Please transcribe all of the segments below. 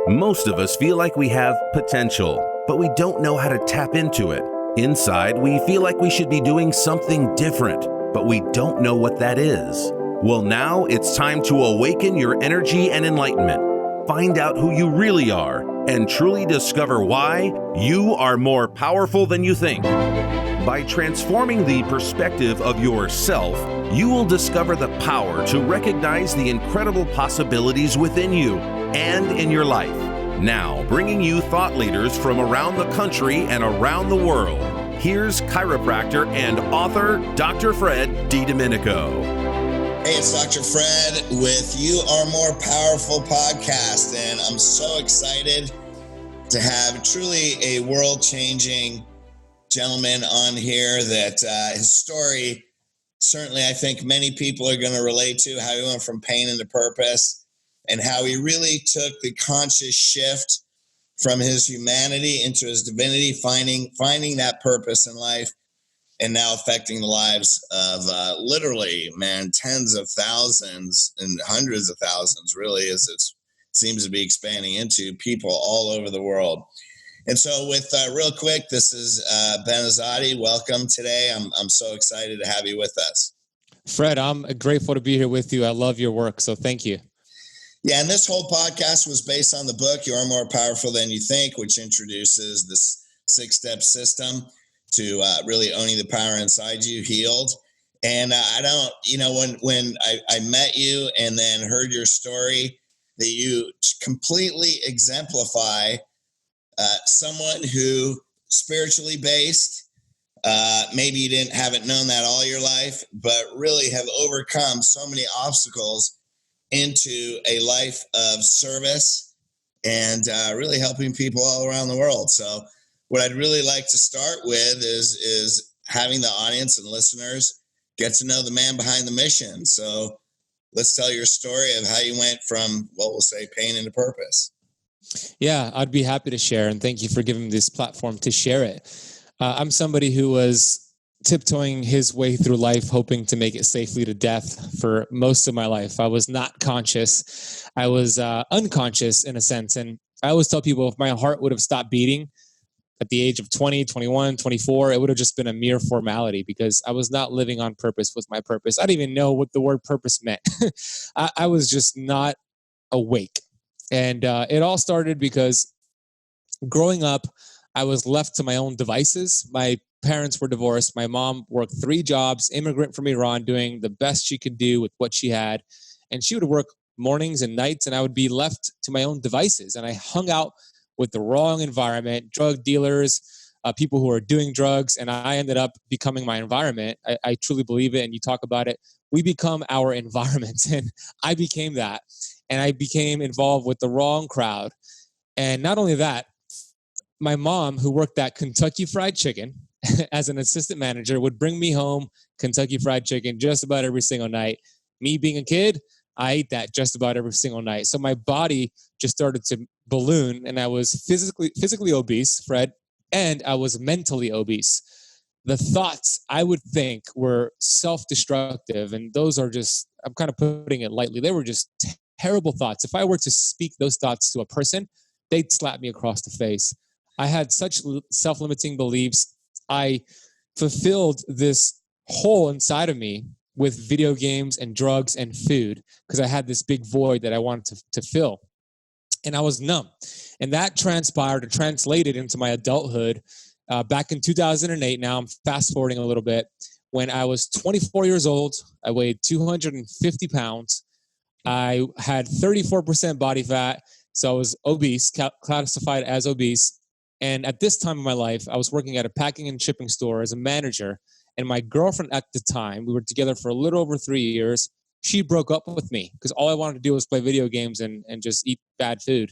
Most of us feel like we have potential, but we don't know how to tap into it. Inside, we feel like we should be doing something different, but we don't know what that is. Well, now it's time to awaken your energy and enlightenment. Find out who you really are and truly discover why you are more powerful than you think. By transforming the perspective of yourself, you will discover the power to recognize the incredible possibilities within you and in your life. Now, bringing you thought leaders from around the country and around the world, here's chiropractor and author, Dr. Fred DiDomenico. Hey, it's Dr. Fred with You Are More Powerful Podcast, and I'm so excited to have truly a world-changing gentleman on here that his story, certainly I think many people are going to relate to, how he went from pain into purpose and how he really took the conscious shift from his humanity into his divinity, finding that purpose in life, and now affecting the lives of literally, tens of thousands and hundreds of thousands, really, as it seems to be expanding into people all over the world. And so with real quick, this is Ben Azadi. Welcome today. I'm so excited to have you with us. Fred, I'm grateful to be here with you. I love your work, so thank you. Yeah, and this whole podcast was based on the book, You Are More Powerful Than You Think, which introduces this 6-step system to really owning the power inside you, healed. And I don't, when I met you and then heard your story, that you completely exemplify someone who spiritually based, maybe you haven't known that all your life, but really have overcome so many obstacles into a life of service and really helping people all around the world. So what I'd really like to start with is having the audience and listeners get to know the man behind the mission. So let's tell your story of how you went from, what we'll say, pain into purpose. Yeah, I'd be happy to share, and thank you for giving me this platform to share it. I'm somebody who was tiptoeing his way through life, hoping to make it safely to death for most of my life. I was not conscious. I was unconscious in a sense. And I always tell people, if my heart would have stopped beating at the age of 20, 21, 24, it would have just been a mere formality because I was not living on purpose with my purpose. I didn't even know what the word purpose meant. I was just not awake. And it all started because growing up, I was left to my own devices. My parents were divorced. My mom worked 3 jobs, immigrant from Iran, doing the best she could do with what she had. And she would work mornings and nights, and I would be left to my own devices. And I hung out with the wrong environment, drug dealers, people who are doing drugs, and I ended up becoming my environment. I truly believe it, and you talk about it. We become our environment, and I became that. And I became involved with the wrong crowd. And not only that, my mom, who worked at Kentucky Fried Chicken as an assistant manager, would bring me home Kentucky Fried Chicken just about every single night. Me being a kid, I ate that just about every single night. So my body just started to balloon, and I was physically obese, Fred, and I was mentally obese. The thoughts I would think were self-destructive, and those are just, I'm kind of putting it lightly, they were just terrible thoughts. If I were to speak those thoughts to a person, they'd slap me across the face. I had such self-limiting beliefs. I fulfilled this hole inside of me with video games and drugs and food because I had this big void that I wanted to fill. And I was numb. And that transpired and translated into my adulthood back in 2008. Now I'm fast forwarding a little bit. When I was 24 years old, I weighed 250 pounds. I had 34% body fat. So I was obese, classified as obese. And at this time in my life, I was working at a packing and shipping store as a manager. And my girlfriend at the time, we were together for a little over 3 years. She broke up with me because all I wanted to do was play video games and just eat bad food.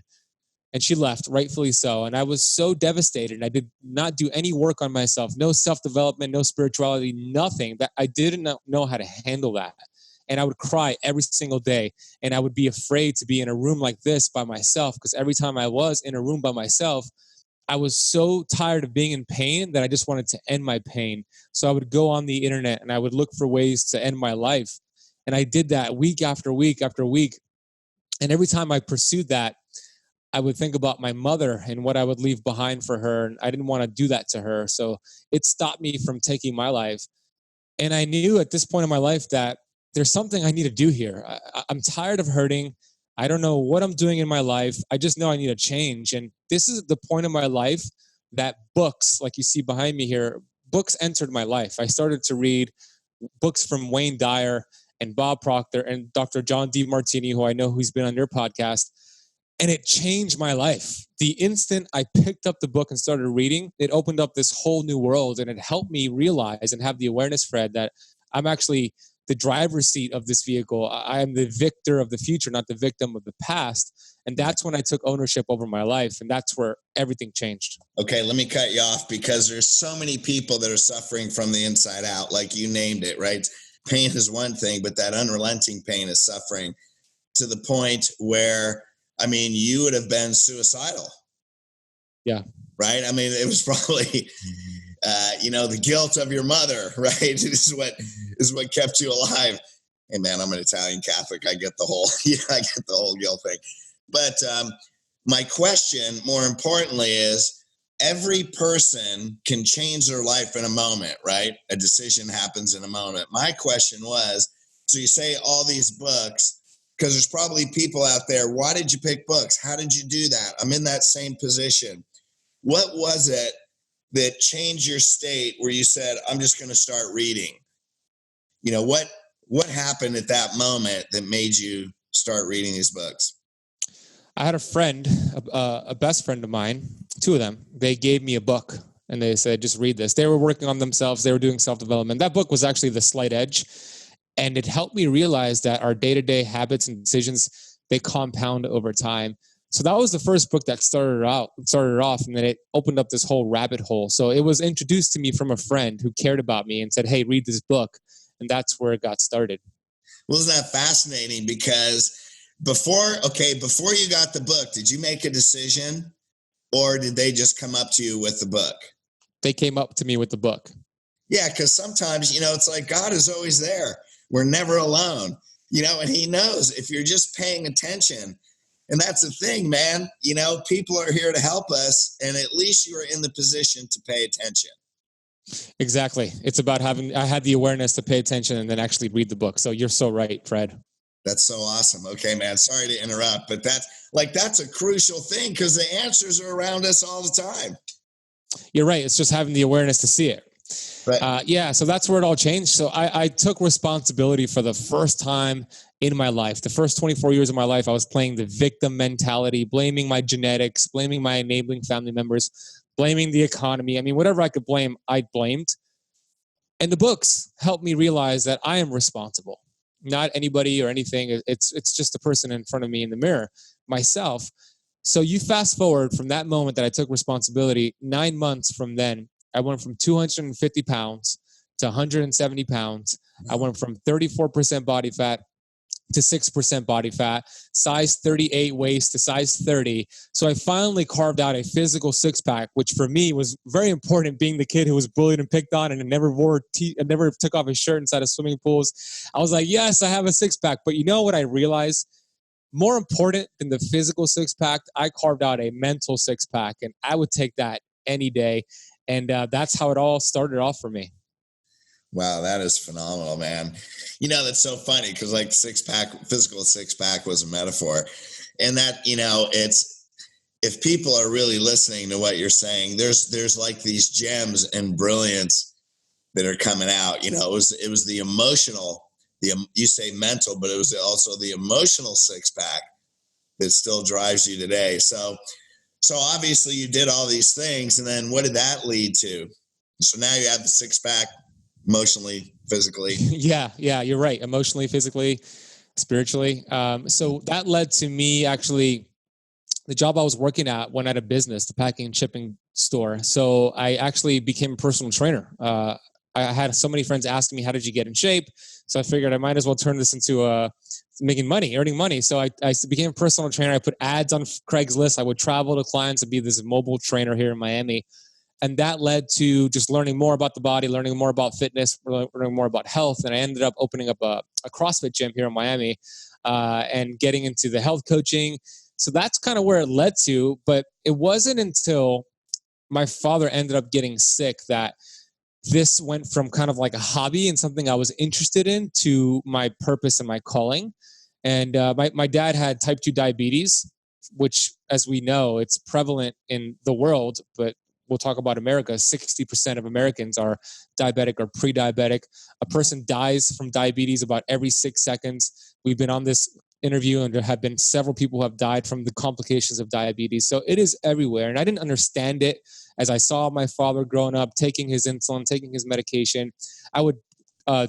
And she left, rightfully so. And I was so devastated. I did not do any work on myself, no self-development, no spirituality, nothing. That I didn't know how to handle that. And I would cry every single day. And I would be afraid to be in a room like this by myself because every time I was in a room by myself, I was so tired of being in pain that I just wanted to end my pain. So I would go on the internet and I would look for ways to end my life. And I did that week after week after week. And every time I pursued that, I would think about my mother and what I would leave behind for her. And I didn't want to do that to her. So it stopped me from taking my life. And I knew at this point in my life that there's something I need to do here. I'm tired of hurting. I don't know what I'm doing in my life. I just know I need a change. And this is the point in my life that books, like you see behind me here, books entered my life. I started to read books from Wayne Dyer and Bob Proctor and Dr. John DiMartini, who I know who's been on your podcast. And it changed my life. The instant I picked up the book and started reading, it opened up this whole new world, and it helped me realize and have the awareness, Fred, that I'm actually the driver's seat of this vehicle. I am the victor of the future, not the victim of the past. And that's when I took ownership over my life. And that's where everything changed. Okay, let me cut you off because there's so many people that are suffering from the inside out, like you named it, right? Pain is one thing, but that unrelenting pain is suffering to the point where, I mean, you would have been suicidal. Yeah. Right? I mean, it was probably, the guilt of your mother, right? Is what kept you alive. Hey man, I'm an Italian Catholic. I get the whole guilt thing. But my question, more importantly, is every person can change their life in a moment, right? A decision happens in a moment. My question was, so you say all these books, because there's probably people out there, why did you pick books? How did you do that? I'm in that same position. What was it that changed your state where you said, I'm just going to start reading? What happened at that moment that made you start reading these books? I had a friend, a best friend of mine, two of them. They gave me a book and they said, just read this. They were working on themselves. They were doing self-development. That book was actually The Slight Edge. And it helped me realize that our day-to-day habits and decisions, they compound over time. So that was the first book that started off, and then it opened up this whole rabbit hole. So it was introduced to me from a friend who cared about me and said, hey, read this book. And that's where it got started. Well, isn't that fascinating? Because before you got the book, did you make a decision or did they just come up to you with the book? They came up to me with the book. Yeah, because sometimes, it's like God is always there. We're never alone, and he knows if you're just paying attention. And that's the thing, man. People are here to help us, and at least you are in the position to pay attention. Exactly. It's about I had the awareness to pay attention and then actually read the book. So you're so right, Fred. That's so awesome. Okay, man. Sorry to interrupt, but that's a crucial thing because the answers are around us all the time. You're right. It's just having the awareness to see it. Right. So that's where it all changed. So I took responsibility for the first time in my life. The first 24 years of my life, I was playing the victim mentality, blaming my genetics, blaming my enabling family members, blaming the economy. I mean, whatever I could blame, I blamed. And the books helped me realize that I am responsible, not anybody or anything. It's just the person in front of me in the mirror, myself. So you fast forward from that moment that I took responsibility, 9 months from then, I went from 250 pounds to 170 pounds. I went from 34% body fat to 6% body fat, size 38 waist to size 30. So I finally carved out a physical six-pack, which for me was very important, being the kid who was bullied and picked on and never took off his shirt inside of swimming pools. I was like, yes, I have a six-pack. But you know what I realized? More important than the physical six-pack, I carved out a mental six-pack, and I would take that any day. And that's how it all started off for me. Wow, that is phenomenal, man. That's so funny because like physical six-pack was a metaphor. And that, it's, if people are really listening to what you're saying, there's like these gems and brilliance that are coming out. It was the emotional, you say mental, but it was also the emotional six-pack that still drives you today. So obviously you did all these things, and then what did that lead to? So now you have the six-pack, emotionally, physically. Yeah, you're right. Emotionally, physically, spiritually. So that led to me actually, the job I was working at went out of business, the packing and shipping store. So I actually became a personal trainer. I had so many friends asking me, how did you get in shape? So I figured I might as well turn this into earning money. So I became a personal trainer. I put ads on Craigslist. I would travel to clients and be this mobile trainer here in Miami. And that led to just learning more about the body, learning more about fitness, learning more about health. And I ended up opening up a CrossFit gym here in Miami and getting into the health coaching, So that's kind of where it led to. But it wasn't until my father ended up getting sick that this went from kind of like a hobby and something I was interested in to my purpose and my calling. And my dad had type 2 diabetes, which, as we know, it's prevalent in the world, but we'll talk about America. 60% of Americans are diabetic or pre-diabetic. A person dies from diabetes about every 6 seconds. We've been on this interview and there have been several people who have died from the complications of diabetes. So it is everywhere. And I didn't understand it as I saw my father growing up, taking his insulin, taking his medication. I would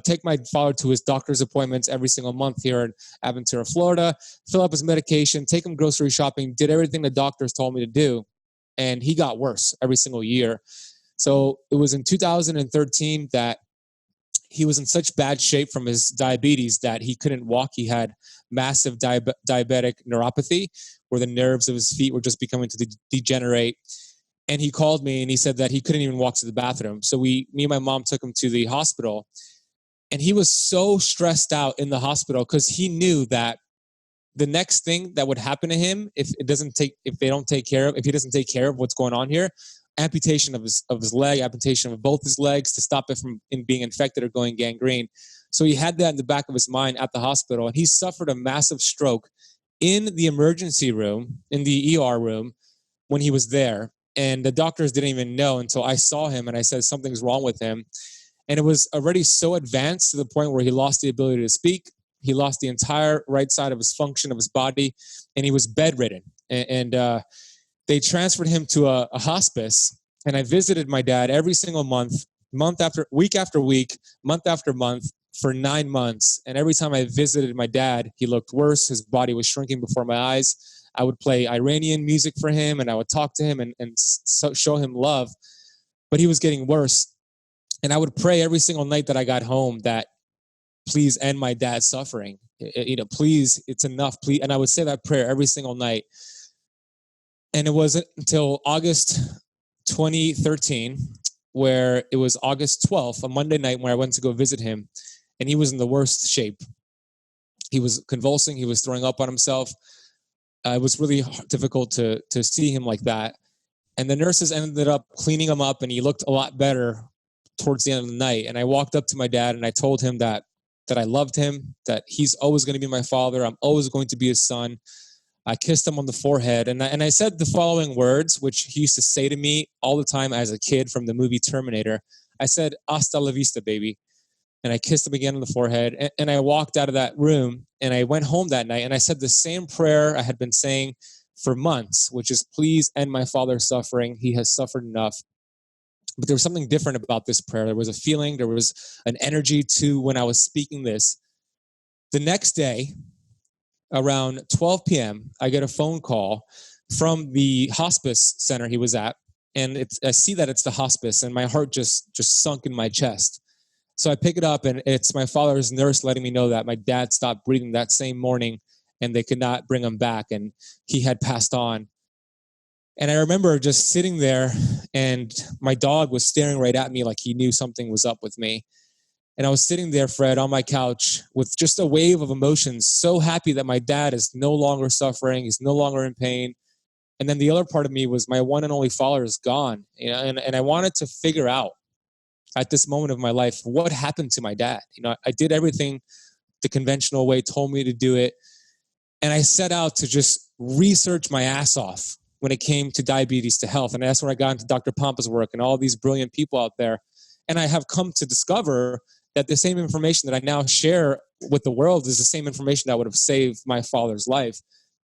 take my father to his doctor's appointments every single month here in Aventura, Florida, fill up his medication, take him grocery shopping, did everything the doctors told me to do. And he got worse every single year. So it was in 2013 that he was in such bad shape from his diabetes that he couldn't walk. He had massive diabetic neuropathy, where the nerves of his feet were just becoming to degenerate. And he called me and he said that he couldn't even walk to the bathroom. So me and my mom took him to the hospital. And he was so stressed out in the hospital because he knew that the next thing that would happen to him if he doesn't take care of what's going on here, amputation of his leg, amputation of both his legs to stop it from being infected or going gangrene. So he had that in the back of his mind at the hospital, and he suffered a massive stroke in the emergency room, in the ER room, when he was there. And the doctors didn't even know until I saw him and I said something's wrong with him. And it was already so advanced to the point where he lost the ability to speak. He lost the entire right side of his function of his body, and he was bedridden. And they transferred him to a hospice. And I visited my dad every single month after week, month after month for 9 months. And every time I visited my dad, he looked worse. His body was shrinking before my eyes. I would play Iranian music for him, and I would talk to him and show him love. But he was getting worse. And I would pray every single night that I got home that, please end my dad's suffering. Please, it's enough. Please. And I would say that prayer every single night. And it wasn't until August 2013, where it was August 12th, a Monday night, where I went to go visit him. And he was in the worst shape. He was convulsing. He was throwing up on himself. It was really difficult to see him like that. And the nurses ended up cleaning him up, and he looked a lot better towards the end of the night. And I walked up to my dad and I told him that I loved him, that he's always going to be my father. I'm always going to be his son. I kissed him on the forehead. And I said the following words, which he used to say to me all the time as a kid from the movie Terminator. I said, "Hasta la vista, baby." And I kissed him again on the forehead. And I walked out of that room and I went home that night and I said the same prayer I had been saying for months, which is, please end my father's suffering. He has suffered enough. But there was something different about this prayer. There was a feeling, there was an energy to when I was speaking this. The next day, around 12 p.m., I get a phone call from the hospice center he was at. And I see that it's the hospice, and my heart just sunk in my chest. So I pick it up, and it's my father's nurse letting me know that my dad stopped breathing that same morning, and they could not bring him back, and he had passed on. And I remember just sitting there, and my dog was staring right at me like he knew something was up with me. And I was sitting there, Fred, on my couch with just a wave of emotions, so happy that my dad is no longer suffering. He's no longer in pain. And then the other part of me was my one and only father is gone. And I wanted to figure out at this moment of my life, what happened to my dad? I did everything the conventional way, told me to do it. And I set out to just research my ass off when it came to diabetes to health. And that's where I got into Dr. Pompa's work and all these brilliant people out there. And I have come to discover that the same information that I now share with the world is the same information that would have saved my father's life.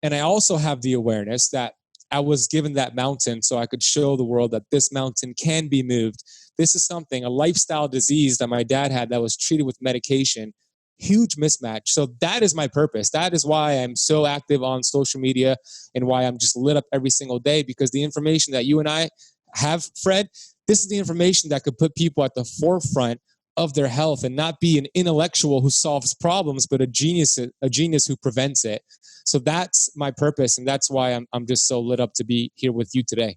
And I also have the awareness that I was given that mountain so I could show the world that this mountain can be moved. This is something, a lifestyle disease that my dad had that was treated with medication. Huge mismatch. So that is my purpose. That is why I'm so active on social media and why I'm just lit up every single day, because the information that you and I have, Fred, this is the information that could put people at the forefront of their health and not be an intellectual who solves problems, but a genius who prevents it. So that's my purpose. And that's why I'm just so lit up to be here with you today.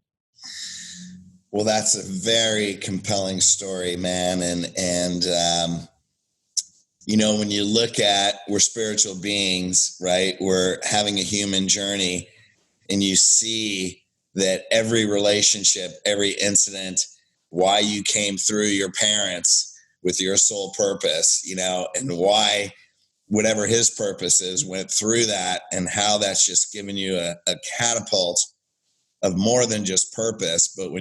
Well, that's a very compelling story, man. And when you look at, we're spiritual beings, right? We're having a human journey. and you see that every relationship, every incident, why you came through your parents with your sole purpose, and why whatever his purpose is went through that, and how that's just given you a catapult of more than just purpose. But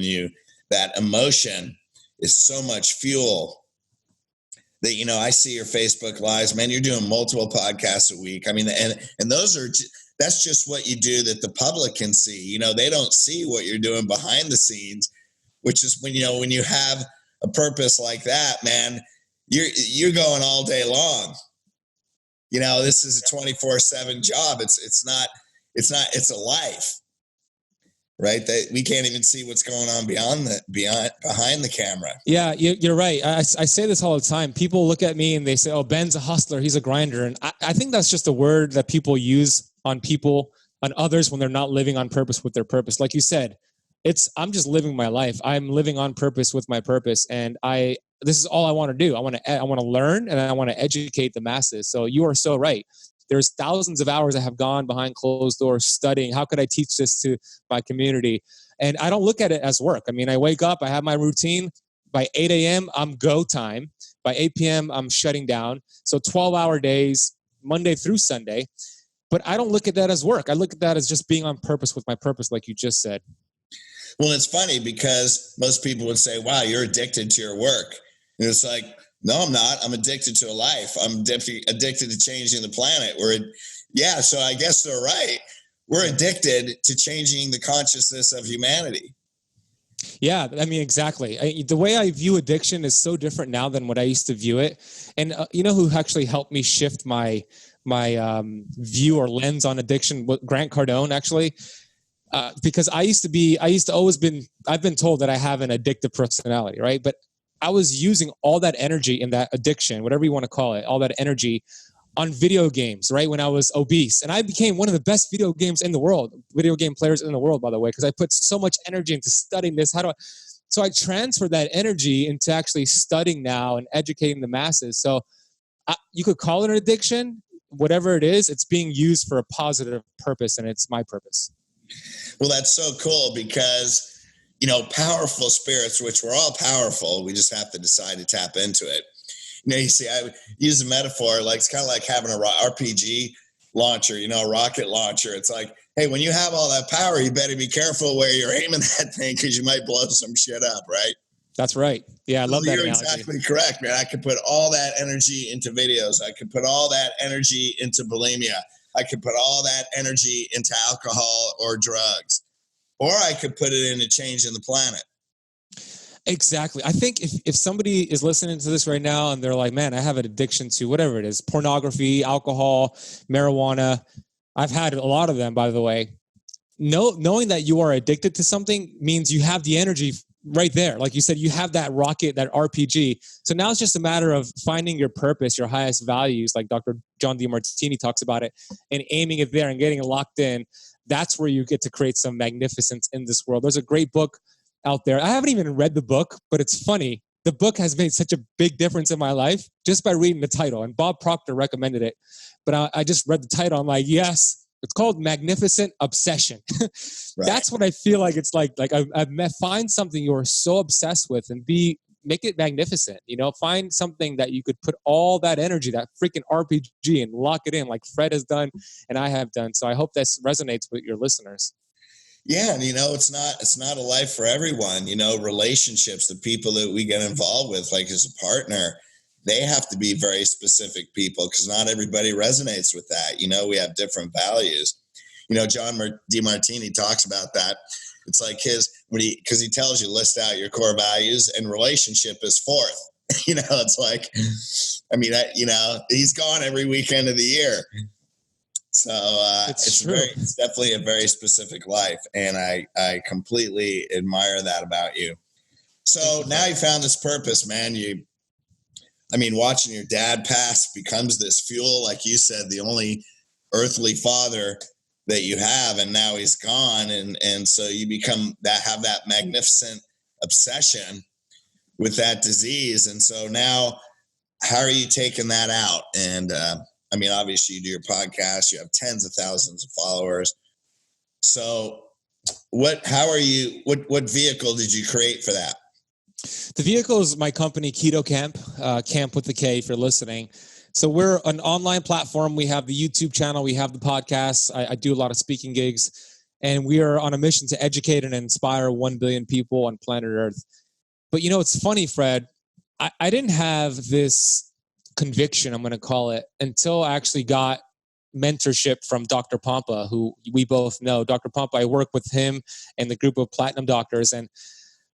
that emotion is so much fuel that, I see your Facebook lives, man, you're doing multiple podcasts a week. I mean, and that's just what you do that the public can see. They don't see what you're doing behind the scenes, which is when you have a purpose like that, man, you're going all day long. This is a 24/7 job. It's a life, right? That we can't even see what's going on behind the camera. Yeah, you're right. I say this all the time. People look at me and they say, "Oh, Ben's a hustler. He's a grinder." And I think that's just a word that people use on others when they're not living on purpose with their purpose. Like you said, I'm just living my life. I'm living on purpose with my purpose. And this is all I want to do. I want to learn, and I want to educate the masses. So you are so right. There's thousands of hours I have gone behind closed doors studying. How could I teach this to my community? And I don't look at it as work. I mean, I wake up, I have my routine. By 8 a.m., I'm go time. By 8 p.m., I'm shutting down. So 12-hour days, Monday through Sunday. But I don't look at that as work. I look at that as just being on purpose with my purpose, like you just said. Well, it's funny because most people would say, wow, you're addicted to your work. And it's like, no, I'm not. I'm addicted to a life. I'm addicted to changing the planet. So I guess they're right. We're addicted to changing the consciousness of humanity. Yeah, I mean, exactly. The way I view addiction is so different now than what I used to view it. And you know who actually helped me shift my view or lens on addiction? Grant Cardone, actually. Because I've been told that I have an addictive personality, right? But I was using all that energy in that addiction, whatever you want to call it, all that energy on video games, right? When I was obese, and I became one of the best video game players in the world, by the way, because I put so much energy into studying this. So I transferred that energy into actually studying now and educating the masses. So you could call it an addiction, whatever it is, it's being used for a positive purpose, and it's my purpose. Well, that's so cool because, powerful spirits, which we're all powerful, we just have to decide to tap into it. You see, I use a metaphor, like it's kind of like having a RPG launcher, a rocket launcher. It's like, hey, when you have all that power, you better be careful where you're aiming that thing because you might blow some shit up, right? That's right. Yeah, I love that analogy. You're exactly correct, man. I could put all that energy into videos. I could put all that energy into bulimia. I could put all that energy into alcohol or drugs, or I could put it into changing the planet. Exactly. I think if somebody is listening to this right now and they're like, man, I have an addiction to whatever it is, pornography, alcohol, marijuana. I've had a lot of them, by the way. Knowing that you are addicted to something means you have the energy right there. Like you said, you have that rocket, that RPG. So now it's just a matter of finding your purpose, your highest values, like Dr. John DiMartini talks about it, and aiming it there and getting it locked in. That's where you get to create some magnificence in this world. There's a great book out there. I haven't even read the book, but it's funny. The book has made such a big difference in my life just by reading the title. And Bob Proctor recommended it. But I just read the title. I'm like, yes. It's called Magnificent Obsession. Right. That's what I feel like it's like. Like find something you are so obsessed with and make it magnificent. Find something that you could put all that energy, that freaking RPG, and lock it in like Fred has done and I have done. So I hope this resonates with your listeners. Yeah, and it's not a life for everyone. Relationships, the people that we get involved with, like as a partner, they have to be very specific people because not everybody resonates with that. We have different values. John DiMartini talks about that. It's like because he tells you list out your core values and relationship is fourth. It's like, he's gone every weekend of the year. So it's definitely a very specific life. And I completely admire that about you. So now you found this purpose, man. Watching your dad pass becomes this fuel, like you said, the only earthly father that you have, and now he's gone. And so you have that magnificent obsession with that disease. And so now how are you taking that out? And obviously you do your podcast, you have tens of thousands of followers. So what vehicle did you create for that? The vehicle is my company, Keto Camp, Camp with the K if you're listening. So we're an online platform. We have the YouTube channel. We have the podcast. I do a lot of speaking gigs. And we are on a mission to educate and inspire 1 billion people on planet Earth. But it's funny, Fred. I didn't have this conviction, I'm going to call it, until I actually got mentorship from Dr. Pompa, who we both know. Dr. Pompa, I work with him and the group of platinum doctors. And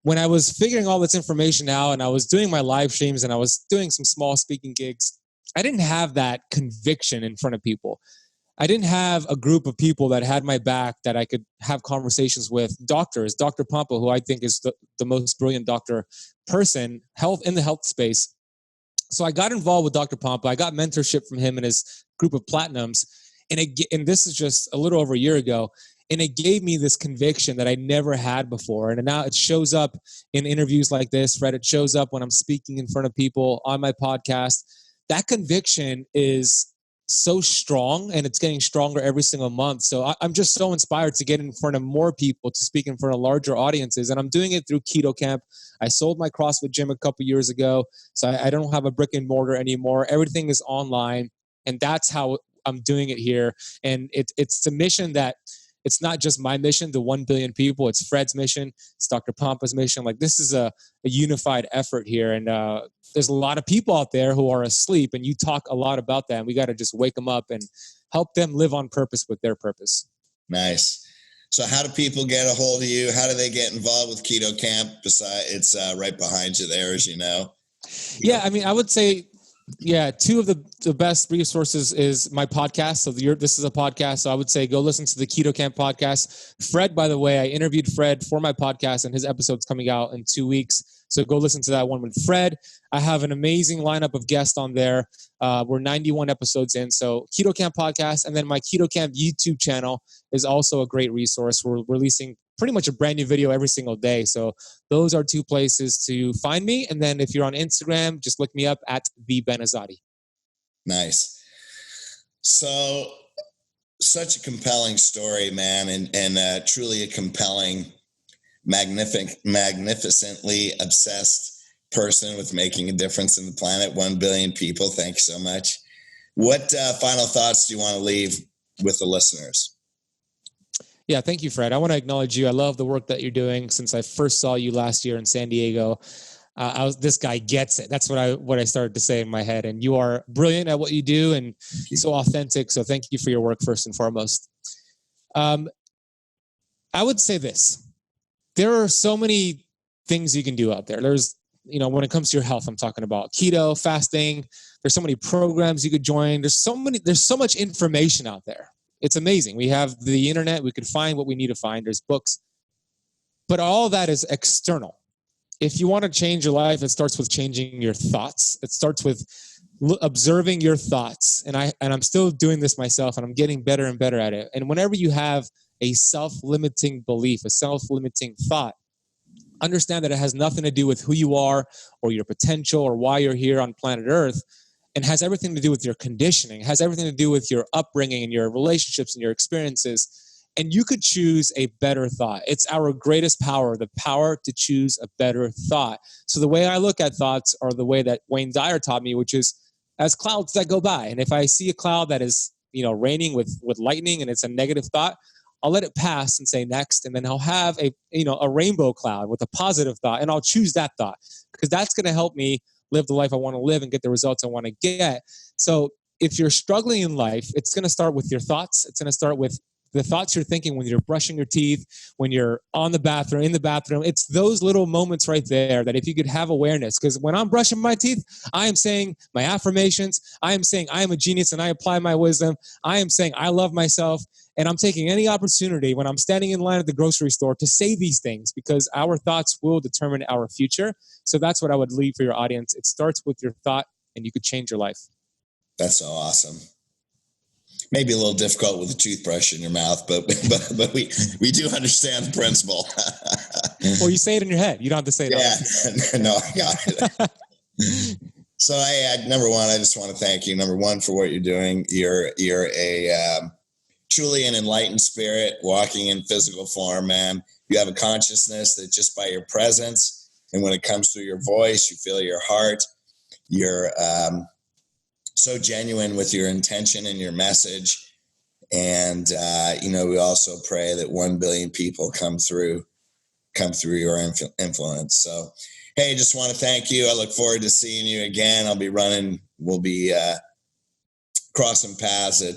when I was figuring all this information out and I was doing my live streams and I was doing some small speaking gigs, I didn't have that conviction in front of people. I didn't have a group of people that had my back that I could have conversations with. Doctors, Dr. Pompa, who I think is the most brilliant person in the health space. So I got involved with Dr. Pompa. I got mentorship from him and his group of platinums. And this is just a little over a year ago. And it gave me this conviction that I never had before. And now it shows up in interviews like this, Fred. It shows up when I'm speaking in front of people on my podcast. That conviction is so strong, and it's getting stronger every single month. So I'm just so inspired to get in front of more people, to speak in front of larger audiences. And I'm doing it through Keto Camp. I sold my CrossFit gym a couple years ago, so I don't have a brick and mortar anymore. Everything is online, and that's how I'm doing it here. And it's a mission that it's not just my mission, the 1 billion people. It's Fred's mission. It's Dr. Pompa's mission. Like, this is a unified effort here. And there's a lot of people out there who are asleep, and you talk a lot about that. And we got to just wake them up and help them live on purpose with their purpose. Nice. So how do people get a hold of you? How do they get involved with Keto Camp? It's right behind you there, as you know. Yeah, I mean, I would say, two of the best resources is my podcast. So this is a podcast. So I would say go listen to the Keto Camp podcast. Fred, by the way, I interviewed Fred for my podcast, and his episode's coming out in 2 weeks. So go listen to that one with Fred. I have an amazing lineup of guests on there. We're 91 episodes in. So Keto Camp podcast, and then my Keto Camp YouTube channel is also a great resource. We're releasing pretty much a brand new video every single day. So those are 2 places to find me. And then if you're on Instagram, just look me up at the Ben Azadi. Nice. So such a compelling story, man. And truly a compelling, magnificently obsessed person with making a difference in the planet. 1 billion people. Thank you so much. What final thoughts do you want to leave with the listeners? Yeah, thank you, Fred. I want to acknowledge you. I love the work that you're doing. Since I first saw you last year in San Diego, this guy gets it. That's what I started to say in my head. And you are brilliant at what you do and so authentic. So thank you for your work first and foremost. I would say this. There are so many things you can do out there. There's, when it comes to your health, I'm talking about keto, fasting. There's so many programs you could join. There's so much information out there. It's amazing. We have the internet. We could find what we need to find. There's books. But all that is external. If you want to change your life, it starts with changing your thoughts. It starts with observing your thoughts. And I'm still doing this myself, and I'm getting better and better at it. And whenever you have a self-limiting belief, a self-limiting thought, understand that it has nothing to do with who you are or your potential or why you're here on planet Earth. And has everything to do with your conditioning, has everything to do with your upbringing and your relationships and your experiences. And you could choose a better thought. It's our greatest power, the power to choose a better thought. So the way I look at thoughts are the way that Wayne Dyer taught me, which is as clouds that go by. And if I see a cloud that is, raining with lightning and it's a negative thought, I'll let it pass and say next. And then I'll have a rainbow cloud with a positive thought, and I'll choose that thought because that's going to help me live the life I want to live and get the results I want to get. So if you're struggling in life, it's going to start with your thoughts. It's going to start with the thoughts you're thinking when you're brushing your teeth, when you're in the bathroom. It's those little moments right there that if you could have awareness, because when I'm brushing my teeth, I am saying my affirmations. I am saying I am a genius and I apply my wisdom. I am saying I love myself. And I'm taking any opportunity when I'm standing in line at the grocery store to say these things, because our thoughts will determine our future. So that's what I would leave for your audience. It starts with your thought, and you could change your life. That's so awesome. Maybe a little difficult with a toothbrush in your mouth, but we do understand the principle. Well, you say it in your head. You don't have to say it. Yeah, no, I got it. So number one, I just want to thank you. Number one, for what you're doing. You're truly an enlightened spirit walking in physical form, man. You have a consciousness that just by your presence and when it comes through your voice, you feel your heart. You're so genuine with your intention and your message. And, we also pray that 1 billion people come through your influence. So, hey, just want to thank you. I look forward to seeing you again. We'll be crossing paths in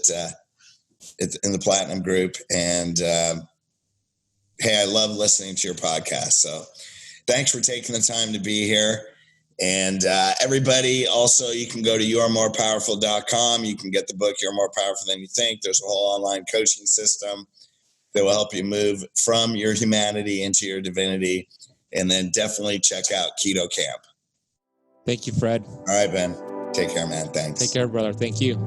the Platinum Group. And, hey, I love listening to your podcast. So thanks for taking the time to be here. And everybody, also, you can go to youaremorepowerful.com. You can get the book, You're More Powerful Than You Think. There's a whole online coaching system that will help you move from your humanity into your divinity. And then definitely check out Keto Camp. Thank you, Fred. All right, Ben. Take care, man. Thanks. Take care, brother. Thank you.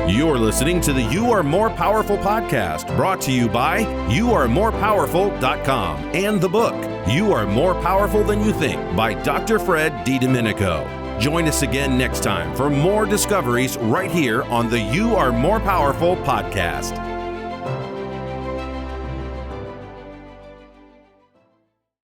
You're listening to the You Are More Powerful podcast, brought to you by youaremorepowerful.com and the book, You Are More Powerful Than You Think by Dr. Fred DiDomenico. Join us again next time for more discoveries right here on the You Are More Powerful podcast.